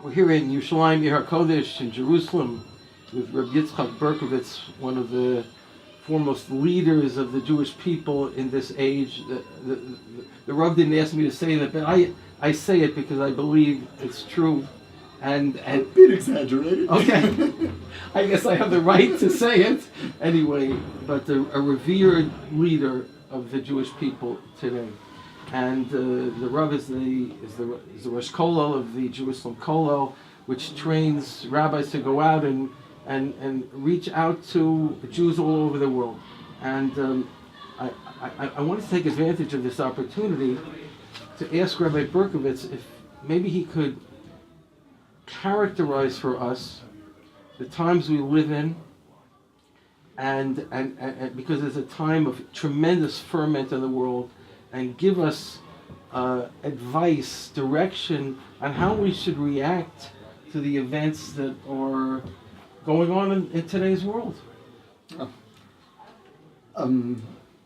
We're here in Yerushalayim, Ir HaKodesh, in Jerusalem, with Rabbi Yitzchak Berkovits, one of the foremost leaders of the Jewish people in this age. The Rav didn't ask me to say that, but I say it because I believe it's true. And a bit exaggerated. Okay. I guess I have the right to say it anyway, but a revered leader of the Jewish people today. And the Rav is the Rosh Kollel of the Jerusalem Kollel, which trains rabbis to go out and reach out to Jews all over the world. And I want to take advantage of this opportunity to ask Rabbi Berkovits if maybe he could characterize for us the times we live in, and because it's a time of tremendous ferment in the world, and give us advice, direction on how we should react to the events that are going on in today's world. The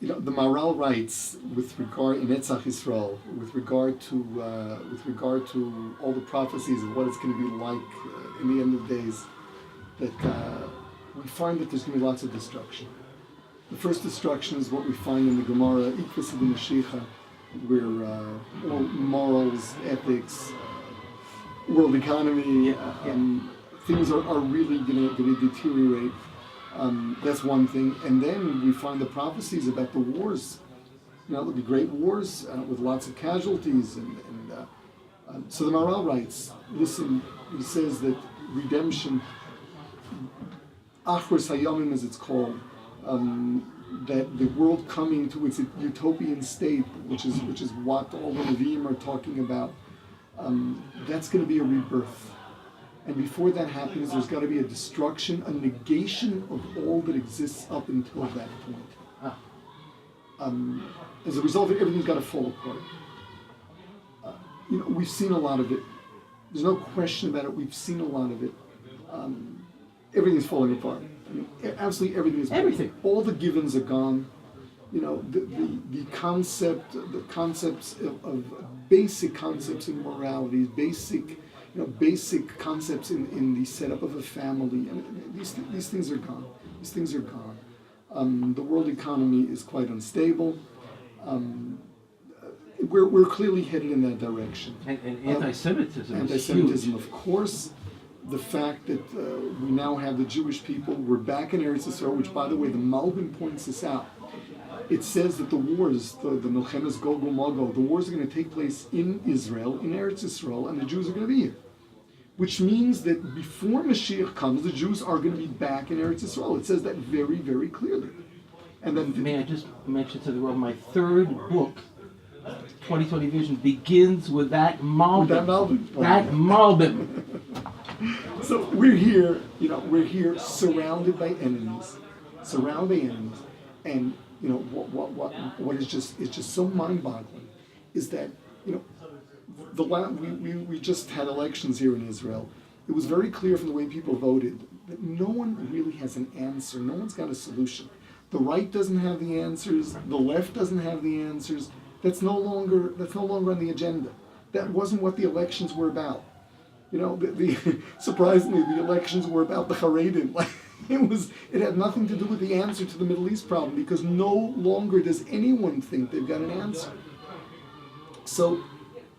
Maharal writes with regard in Netzach Yisrael, with regard to all the prophecies of what it's going to be like in the end of days, that we find that there's going to be lots of destruction. The first destruction is what we find in the Gemara, Ikvas of the Mashiach, where all morals, ethics, world economy, things are really going to deteriorate. That's one thing. And then we find the prophecies about the wars. There'll be great wars with lots of casualties. So the Maharal writes, listen, he says that redemption, Achros Hayamim as it's called, that the world coming to its utopian state, which is what all the Nevi'im are talking about, that's going to be a rebirth. And before that happens, there's got to be a destruction, a negation of all that exists up until that point. As a result of it, everything's got to fall apart. We've seen a lot of it. There's no question about it. We've seen a lot of it. Everything's falling apart. Absolutely everything is. Everything. All the givens are gone. The concepts of basic concepts in morality, basic concepts in the setup of a family, and these things are gone. These things are gone. The world economy is quite unstable. We're clearly headed in that direction. And anti-Semitism. Anti-Semitism, of course. The fact that we now have the Jewish people, we're back in Eretz Yisrael, which, by the way, the Malbim points this out. It says that the wars, the Milchemes Gog Magog, the wars are going to take place in Israel, in Eretz Yisrael, and the Jews are going to be here. Which means that before Mashiach comes, the Jews are going to be back in Eretz Yisrael. It says that very, very clearly. And then, may I just mention to the world, my third book, 2020 Vision, begins with that Malbim. That Malbim. So we're here surrounded by enemies, and what is just so mind-boggling is that we just had elections here in Israel. It was very clear from the way people voted that no one really has an answer. No one's got a solution. The right doesn't have the answers. The left doesn't have the answers. That's no longer on the agenda. That wasn't what the elections were about. Surprisingly, the elections were about the Haredim. It had nothing to do with the answer to the Middle East problem, because no longer does anyone think they've got an answer. So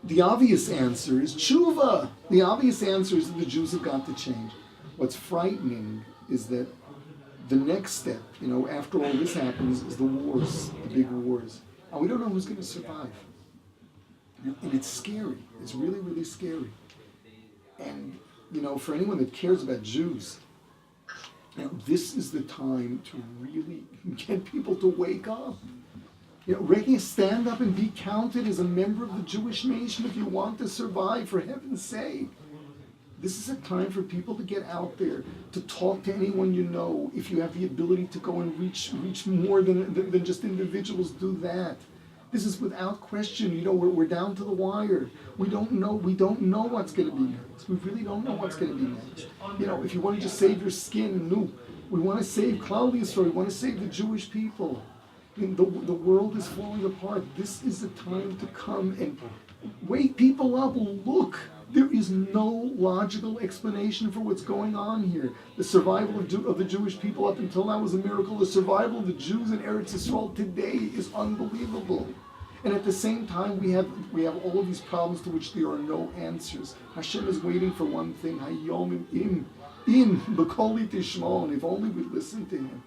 the obvious answer is tshuva. The obvious answer is that the Jews have got to change. What's frightening is that the next step, after all this happens, is the wars, the big wars. And we don't know who's going to survive. And it's scary. It's really, really scary. And, for anyone that cares about Jews, this is the time to really get people to wake up. Stand up and be counted as a member of the Jewish nation if you want to survive, for heaven's sake. This is a time for people to get out there, to talk to anyone you know. If you have the ability to go and reach more than just individuals, do that. This is without question. We're down to the wire. We don't know what's going to be next. We really don't know what's going to be next. If you want to just save your skin, no. We want to save Klal Yisrael. We want to save the Jewish people. The world is falling apart. This is the time to come and wake people up. Look. There is no logical explanation for what's going on here. The survival of the Jewish people up until now was a miracle. The survival of the Jews in Eretz Yisrael today is unbelievable. And at the same time, we have all of these problems to which there are no answers. Hashem is waiting for one thing. Hayom im b'koli tishmon. If only we listen to Him.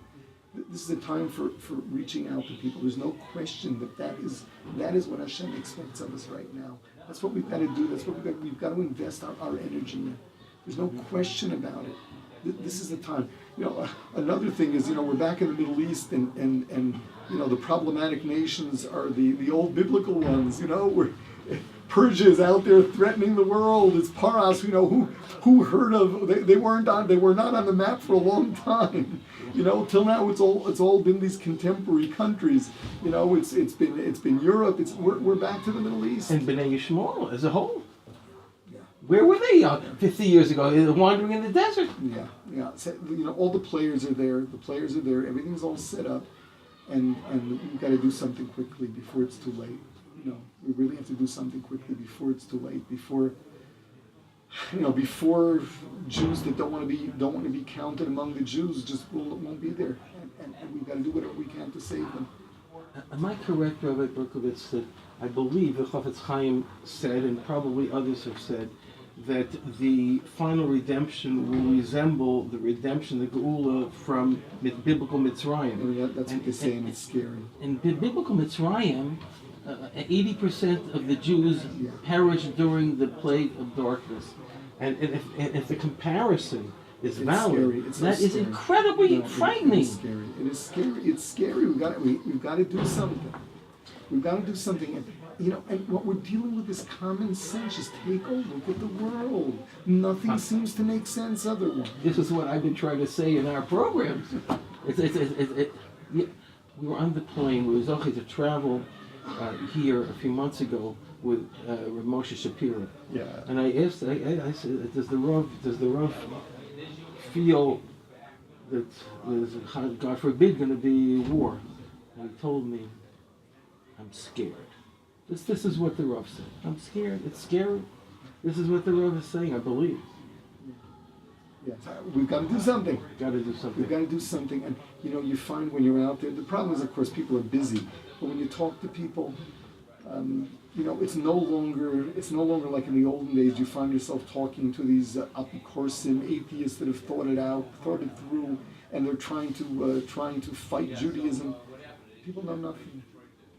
This is a time for reaching out to people. There's no question that is what Hashem expects of us right now. That's what we've got to do. That's what we've got to invest our energy in. There's no question about it. This is the time. Another thing is, we're back in the Middle East, and the problematic nations are the old biblical ones. Where Persia is out there threatening the world. It's Paras. Who heard of? They were not on the map for a long time. Till now it's all been these contemporary countries. It's been Europe. We're back to the Middle East. And Bnei Yishmael as a whole. Yeah. Where were they 50 years ago? They were wandering in the desert. Yeah. So, all the players are there. Everything's all set up, and we've got to do something quickly before it's too late. We really have to do something quickly before it's too late. Before Jews that don't want to be counted among the Jews just won't be there, and we've got to do whatever we can to save them. Am I correct, Rabbi Berkovits, that I believe the Chafetz Chaim said, and probably others have said, that the final redemption will resemble the redemption, the Geula from biblical Mitzrayim? That's what they say, and it's scary. In biblical Mitzrayim, 80% of the Jews perished during the plague of darkness. And if the comparison is valid, that is incredibly frightening. It is scary. It's scary. We've got to do something. We've got to do something. And what we're dealing with is common sense. Just take a look at the world. Nothing seems to make sense otherwise. This is what I've been trying to say in our programs. We were on the plane. We were okay to travel here a few months ago with Moshe Shapiro. Yeah. And I asked, I said, does the Rav feel that there's, God forbid, going to be war? And he told me, I'm scared. This is what the Rav said. I'm scared. It's scary. This is what the Rav is saying, I believe. Yeah. We've got to do something. We've got to do something. And you find when you're out there, the problem is, of course, people are busy. But when you talk to people, it's no longer like in the olden days. You find yourself talking to these apikorsim atheists that have thought it through, and they're trying to fight Judaism. People know nothing,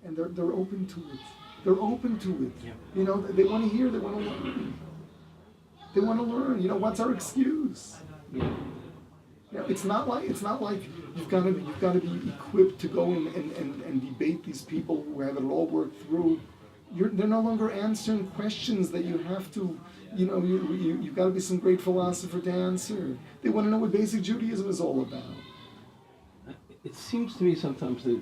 and they're open to it. They're open to it. Yeah. They want to hear. They want to learn. They want to learn. What's our excuse? Yeah. It's not like you've got to be equipped to go and debate these people who have it all worked through. They're no longer answering questions that you have to. You've got to be some great philosopher to answer. They want to know what basic Judaism is all about. It seems to me sometimes the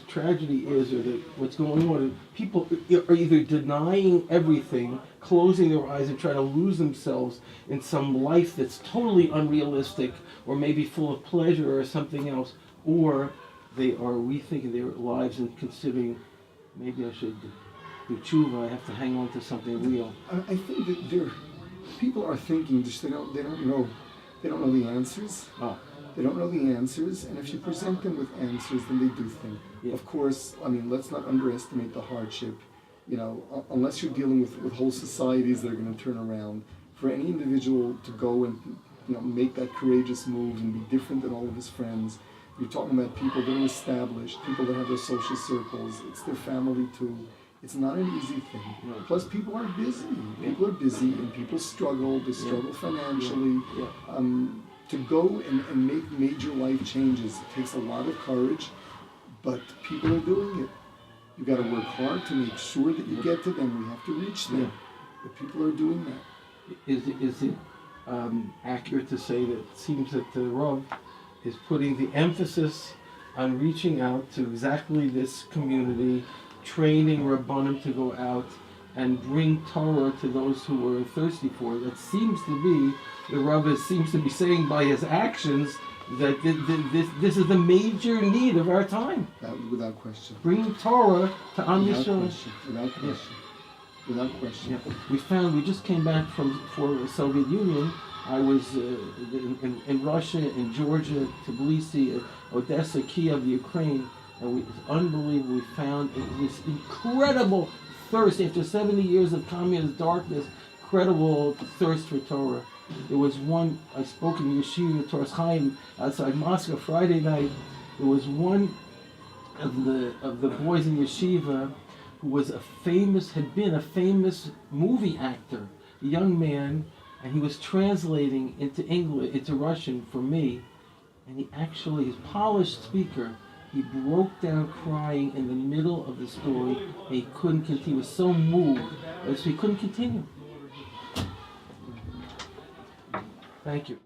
tragedy is, or what's going on, people are either denying everything, closing their eyes, and trying to lose themselves in some life that's totally unrealistic, or maybe full of pleasure or something else, or they are rethinking their lives and considering, maybe I should do tshuva, I have to hang on to something real. I think that people are thinking, just they don't know the answers. Oh. They don't know the answers, and if you present them with answers, then they do think. Yeah. Of course, let's not underestimate the hardship. Unless you're dealing with whole societies that are going to turn around, for any individual to go and make that courageous move and be different than all of his friends, you're talking about people that are established, people that have their social circles, it's their family too. It's not an easy thing. No. Plus, people are busy. People are busy, and people struggle. They struggle financially. To go and make major life changes, it takes a lot of courage, but people are doing it. You've got to work hard to make sure that you get to them. We have to reach them. But people are doing that. Is it accurate to say that it seems that the Rav is putting the emphasis on reaching out to exactly this community, training Rabbanim to go out and bring Torah to those who are thirsty for it? That seems to be, the Rav seems to be saying by his actions that this is the major need of our time. Without question. Bringing Torah to Am Yisrael. Without question. without question. Yeah. We just came back for the Soviet Union. I was in Russia, in Georgia, Tbilisi, Odessa, Kiev, Ukraine, and it's unbelievable. We found this incredible thirst after 70 years of communist darkness, incredible thirst for Torah. There was one, I spoke in Yeshiva, Torah Chaim, outside Moscow Friday night. There was one of the boys in Yeshiva who was had been a famous movie actor, a young man, and he was translating into English, into Russian for me, and he actually, his polished speaker, he broke down crying in the middle of the story, and he couldn't continue. He was so moved, so he couldn't continue. Thank you.